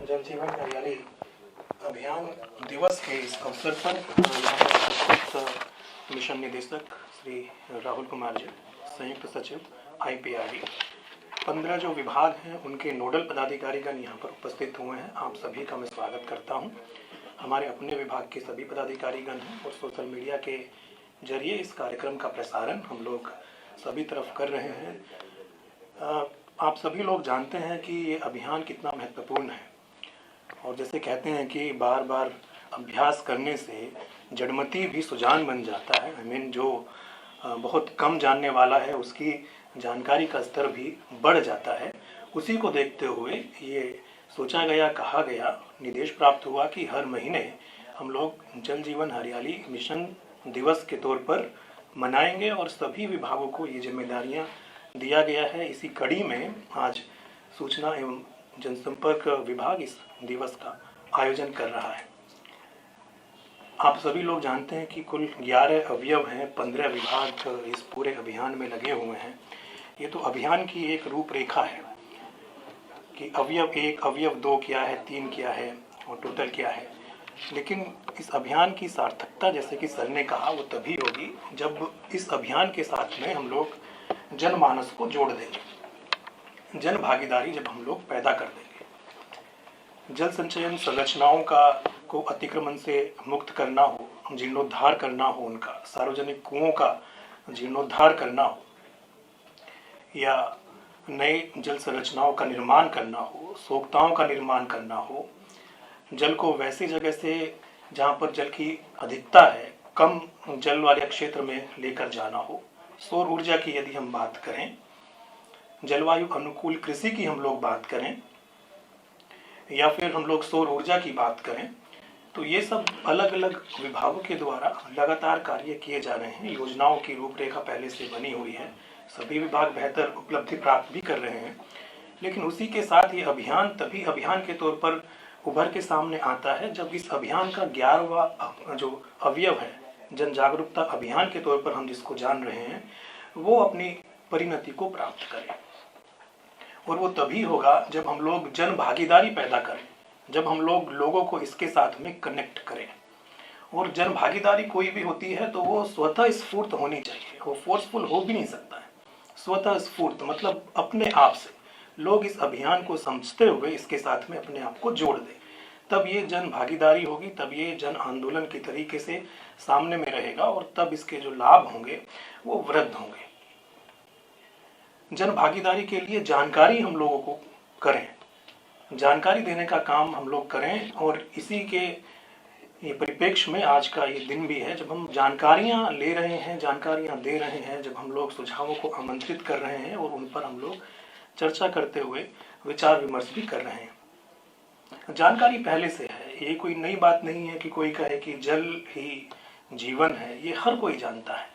जल जीवन हरियाली अभियान दिवस के इस अवसर पर उपस्थित मिशन निदेशक श्री राहुल कुमार जी, संयुक्त सचिव IPRD, 15 जो विभाग हैं उनके नोडल पदाधिकारीगण यहाँ पर उपस्थित हुए हैं। आप सभी का मैं स्वागत करता हूँ। हमारे अपने विभाग के सभी पदाधिकारीगण हैं और सोशल मीडिया के जरिए इस कार्यक्रम का प्रसारण हम लोग सभी तरफ कर रहे हैं। आप सभी लोग जानते हैं कि ये अभियान कितना महत्वपूर्ण है और जैसे कहते हैं कि बार बार अभ्यास करने से जड़मती भी सुजान बन जाता है। जो बहुत कम जानने वाला है उसकी जानकारी का स्तर भी बढ़ जाता है। उसी को देखते हुए ये सोचा गया, कहा गया, निर्देश प्राप्त हुआ कि हर महीने हम लोग जल जीवन हरियाली मिशन दिवस के तौर पर मनाएंगे और सभी विभागों को ये जिम्मेदारियां दिया गया है। इसी कड़ी में आज सूचना एवं जनसंपर्क विभाग इस दिवस का आयोजन कर रहा है। आप सभी लोग जानते हैं कि कुल 11 अवयव हैं, 15 विभाग इस पूरे अभियान में लगे हुए हैं। ये तो अभियान की एक रूपरेखा है कि अवयव 1, अवयव 2 क्या है, 3 क्या है और टोटल क्या है। लेकिन इस अभियान की सार्थकता, जैसे कि सर ने कहा, वो तभी होगी जब इस अभियान के साथ में हम लोग जनमानस को जोड़ देंगे, जन भागीदारी जब हम लोग पैदा कर देंगे। जल संचयन संरचनाओं को अतिक्रमण से मुक्त करना हो, जीर्णोद्धार करना हो, उनका सार्वजनिक कुओं का जीर्णोद्धार करना हो या नए जल संरचनाओं का निर्माण करना हो, सोख्ताओं का निर्माण करना हो, जल को वैसी जगह से जहाँ पर जल की अधिकता है, कम जल वाले क्षेत्र में लेकर जाना हो, सौर ऊर्जा की यदि हम बात करें, जलवायु अनुकूल कृषि की हम लोग बात करें या फिर हम लोग सौर ऊर्जा की बात करें, तो ये सब अलग अलग विभागों के द्वारा लगातार कार्य किए जा रहे हैं। योजनाओं की रूपरेखा पहले से बनी हुई है, सभी विभाग बेहतर उपलब्धि प्राप्त भी कर रहे हैं। लेकिन उसी के साथ ये अभियान तभी अभियान के तौर पर उभर के सामने आता है जब इस अभियान का 11वां जो अवयव है, जन जागरूकता अभियान के तौर पर हम जिसको जान रहे हैं, वो अपनी परिणति को प्राप्त करें। और वो तभी होगा जब हम लोग जन भागीदारी पैदा करें, जब हम लोग लोगों को इसके साथ में कनेक्ट करें। और जन भागीदारी कोई भी होती है तो वो स्वतः स्फूर्त होनी चाहिए, वो फोर्सफुल हो भी नहीं सकता है। स्वतः स्फूर्त मतलब अपने आप से लोग इस अभियान को समझते हुए इसके साथ में अपने आप को जोड़ दें, तब ये जन भागीदारी होगी, तब ये जन आंदोलन की तरीके से सामने में रहेगा और तब इसके जो लाभ होंगे वो वृद्ध होंगे। जन भागीदारी के लिए जानकारी हम लोगों को करें, जानकारी देने का काम हम लोग करें। और इसी के ये परिप्रेक्ष्य में आज का ये दिन भी है जब हम जानकारियां ले रहे हैं, जानकारियां दे रहे हैं, जब हम लोग सुझावों को आमंत्रित कर रहे हैं और उन पर हम लोग चर्चा करते हुए विचार विमर्श भी कर रहे हैं। जानकारी पहले से है, ये कोई नई बात नहीं है कि कोई कहे कि जल ही जीवन है। ये हर कोई जानता है,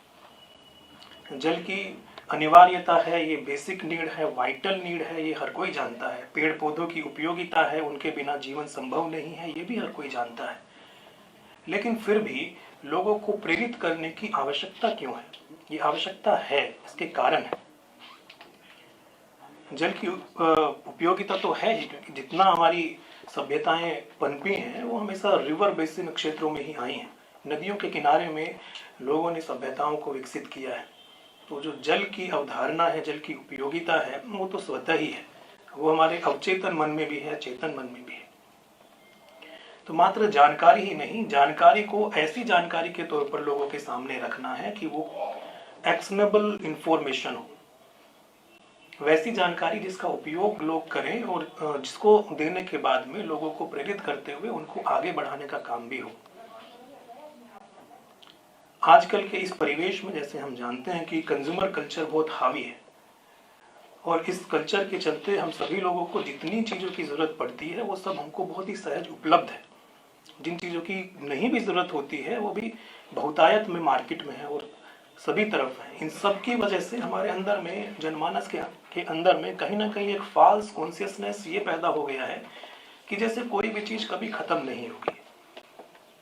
जल की अनिवार्यता है, ये बेसिक नीड है, वाइटल नीड है, ये हर कोई जानता है। पेड़ पौधों की उपयोगिता है, उनके बिना जीवन संभव नहीं है, ये भी हर कोई जानता है। लेकिन फिर भी लोगों को प्रेरित करने की आवश्यकता क्यों है? ये आवश्यकता है, इसके कारण है। जल की उपयोगिता तो है ही, क्योंकि जितना हमारी सभ्यताएं पनपी हैं वो हमेशा रिवर बेसिन क्षेत्रों में ही आई हैं। नदियों के किनारे में लोगों ने सभ्यताओं को विकसित किया है। तो जो जल की अवधारणा है, जल की उपयोगिता है, वो तो स्वतः ही है, वो हमारे अवचेतन मन में भी है, चेतन मन में भी है। तो मात्र जानकारी ही नहीं, जानकारी को ऐसी जानकारी के तौर पर लोगों के सामने रखना है कि वो एक्शनेबल इंफॉर्मेशन हो, वैसी जानकारी जिसका उपयोग लोग करें और जिसको देने के बाद में लोगों को प्रेरित करते हुए उनको आगे बढ़ाने का काम भी हो। आजकल के इस परिवेश में जैसे हम जानते हैं कि कंज्यूमर कल्चर बहुत हावी है और इस कल्चर के चलते हम सभी लोगों को जितनी चीज़ों की ज़रूरत पड़ती है वो सब हमको बहुत ही सहज उपलब्ध है। जिन चीज़ों की नहीं भी ज़रूरत होती है वो भी बहुतायत में मार्केट में है और सभी तरफ है। इन सब की वजह से हमारे अंदर में, जनमानस के अंदर में कहीं ना कहीं एक फॉल्स कॉन्शियसनेस ये पैदा हो गया है कि जैसे कोई भी चीज़ कभी ख़त्म नहीं होगी।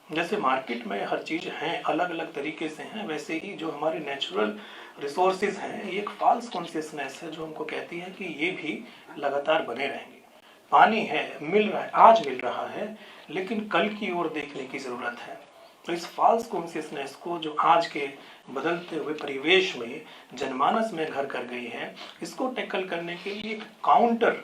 जैसे मार्केट में हर चीज़ हैं, अलग अलग तरीके से हैं, वैसे ही जो हमारे नेचुरल रिसोर्सेज हैं, ये एक फॉल्स कॉन्शियसनेस है जो हमको कहती है कि ये भी लगातार बने रहेंगे। पानी है, मिल रहा है, आज मिल रहा है, लेकिन कल की ओर देखने की ज़रूरत है। तो इस फॉल्स कॉन्शियसनेस को जो आज के बदलते हुए परिवेश में जनमानस में घर कर गई है, इसको टैकल करने के लिए एक काउंटर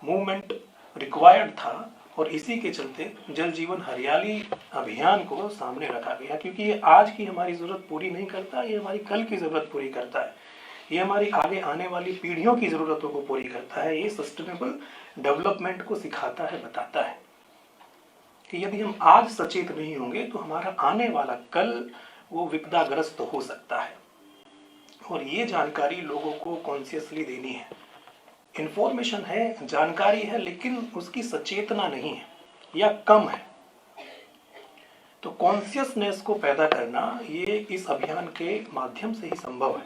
मूवमेंट रिक्वायर्ड था, और इसी के चलते जल जीवन हरियाली अभियान को सामने रखा गया, क्योंकि ये आज की हमारी ज़रूरत पूरी नहीं करता, ये हमारी कल की ज़रूरत पूरी करता है, ये हमारी आगे आने वाली पीढ़ियों की ज़रूरतों को पूरी करता है, ये सस्टेनेबल डेवलपमेंट को सिखाता है, बताता है कि यदि हम आज सचेत नहीं होंगे तो हमारा आने वाला कल वो विपदाग्रस्त हो सकता है। और ये जानकारी लोगों को कॉन्शियसली देनी है। इंफॉर्मेशन है, जानकारी है, लेकिन उसकी सचेतना नहीं है या कम है। तो कॉन्शियसनेस को पैदा करना ये इस अभियान के माध्यम से ही संभव है।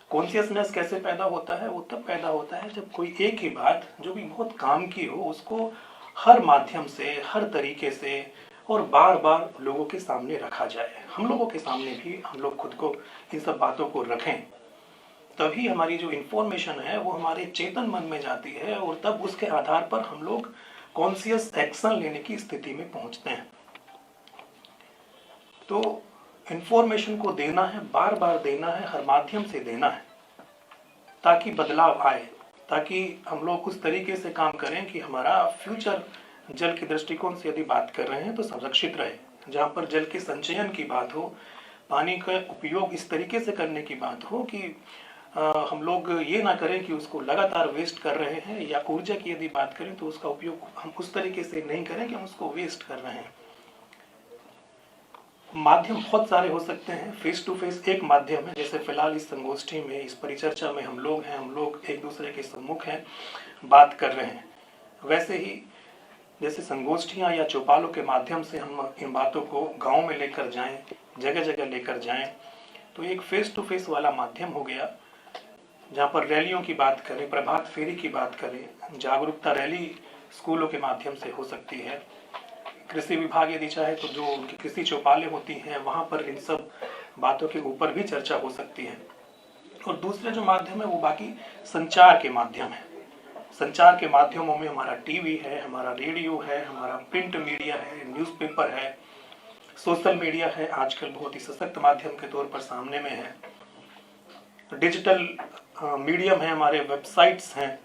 कॉन्शियसनेस कैसे पैदा होता है? वो तब पैदा होता है जब कोई एक ही बात जो भी बहुत काम की हो उसको हर माध्यम से, हर तरीके से और बार बार लोगों के सामने रखा जाए। हम लोगों के सामने भी हम लोग खुद को इन सब बातों को रखें, तभी हमारी जो इन्फॉर्मेशन है वो हमारे चेतन मन में जाती है, और तब उसके आधार पर हम लोग कॉन्शियस एक्शन लेने की स्थिति में पहुंचते हैं। तो इन्फॉर्मेशन को देना है, बार बार देना है, हर माध्यम से देना है, ताकि बदलाव आए, ताकि हम लोग उस तरीके से काम करें कि हमारा फ्यूचर जल के दृष्टिकोण से यदि बात कर रहे हैं तो संरक्षित रहे। जहाँ पर जल के संचयन की बात हो, पानी का उपयोग इस तरीके से करने की बात हो कि हम लोग ये ना करें कि उसको लगातार वेस्ट कर रहे हैं, या ऊर्जा की यदि बात करें तो उसका उपयोग हम उस तरीके से नहीं करें कि हम उसको वेस्ट कर रहे हैं। माध्यम बहुत सारे हो सकते हैं, फेस टू फेस एक माध्यम है, जैसे फिलहाल इस संगोष्ठी में, इस परिचर्चा में हम लोग एक दूसरे के सम्मुख हैं, बात कर रहे हैं। वैसे ही जैसे संगोष्ठियाँ या चौपालों के माध्यम से हम इन बातों को गांव में लेकर जाएं, जगह जगह लेकर जाएं, तो एक फेस टू फेस वाला माध्यम हो गया, जहाँ पर रैलियों की बात करें, प्रभात फेरी की बात करें, जागरूकता रैली स्कूलों के माध्यम से हो सकती है। कृषि विभाग यदि चाहे तो जो उनकी कृषि चौपालें होती हैं वहाँ पर इन सब बातों के ऊपर भी चर्चा हो सकती है। और दूसरे जो माध्यम है वो बाकी संचार के माध्यम है। संचार के माध्यमों में हमारा टीवी है, हमारा रेडियो है, हमारा प्रिंट मीडिया है, न्यूज़पेपर है, सोशल मीडिया है, आजकल बहुत ही सशक्त माध्यम के तौर पर सामने में है, डिजिटल मीडियम है, हमारे वेबसाइट्स हैं,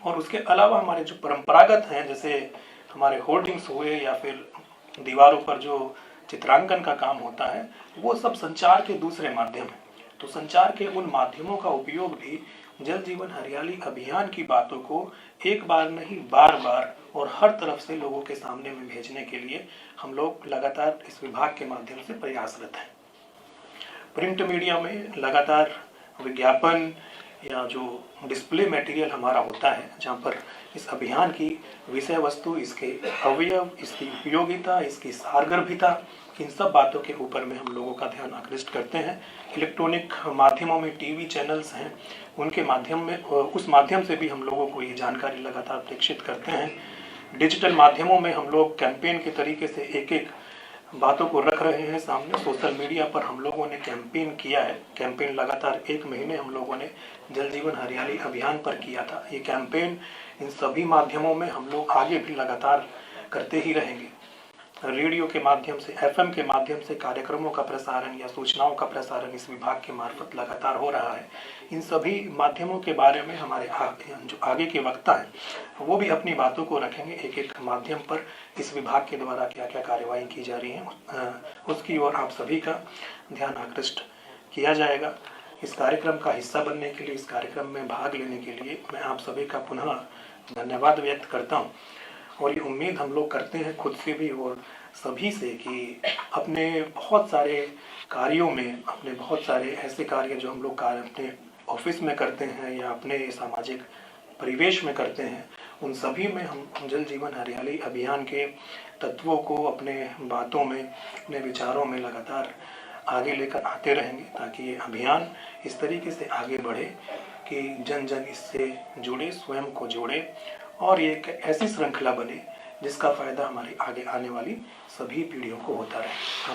और उसके अलावा हमारे जो परंपरागत हैं, जैसे हमारे होर्डिंग्स हुए या फिर दीवारों पर जो चित्रांकन का काम होता है, वो सब संचार के दूसरे माध्यम हैं। तो संचार के उन माध्यमों का उपयोग भी जल जीवन हरियाली अभियान की बातों को एक बार नहीं, बार बार और हर तरफ से लोगों के सामने में भेजने के लिए हम लोग लगातार इस विभाग के माध्यम से प्रयासरत हैं। प्रिंट मीडिया में लगातार विज्ञापन या जो डिस्प्ले मटेरियल हमारा होता है, जहाँ पर इस अभियान की विषय वस्तु, इसके अवयव, इसकी उपयोगिता, इसकी सारगर्भिता, इन सब बातों के ऊपर में हम लोगों का ध्यान आकृष्ट करते हैं। इलेक्ट्रॉनिक माध्यमों में टीवी चैनल्स हैं, उनके माध्यम में, उस माध्यम से भी हम लोगों को ये जानकारी लगातार प्रेषित करते हैं। डिजिटल माध्यमों में हम लोग कैंपेन के तरीके से एक एक बातों को रख रहे हैं सामने। सोशल मीडिया पर हम लोगों ने कैंपेन किया है, कैंपेन लगातार 1 महीने हम लोगों ने जल जीवन हरियाली अभियान पर किया था। ये कैंपेन इन सभी माध्यमों में हम लोग आगे भी लगातार करते ही रहेंगे। रेडियो के माध्यम से, FM के माध्यम से कार्यक्रमों का प्रसारण या सूचनाओं का प्रसारण इस विभाग के मार्फत लगातार हो रहा है। इन सभी माध्यमों के बारे में हमारे जो आगे के वक्ता हैं वो भी अपनी बातों को रखेंगे। एक एक माध्यम पर इस विभाग के द्वारा क्या क्या कार्यवाही की जा रही है उसकी ओर आप सभी का ध्यान आकृष्ट किया जाएगा। इस कार्यक्रम का हिस्सा बनने के लिए, इस कार्यक्रम में भाग लेने के लिए मैं आप सभी का पुनः धन्यवाद व्यक्त करता हूँ। और ये उम्मीद हम लोग करते हैं खुद से भी और सभी से कि अपने बहुत सारे कार्यों में, अपने बहुत सारे ऐसे कार्य जो हम लोग अपने ऑफिस में करते हैं या अपने सामाजिक परिवेश में करते हैं, उन सभी में हम जल जीवन हरियाली अभियान के तत्वों को अपने बातों में, अपने विचारों में लगातार आगे लेकर आते रहेंगे, ताकि ये अभियान इस तरीके से आगे बढ़े कि जन जन इससे जुड़े, स्वयं को जोड़े, और ये एक ऐसी श्रृंखला बने जिसका फ़ायदा हमारी आगे आने वाली सभी पीढ़ियों को होता रहे।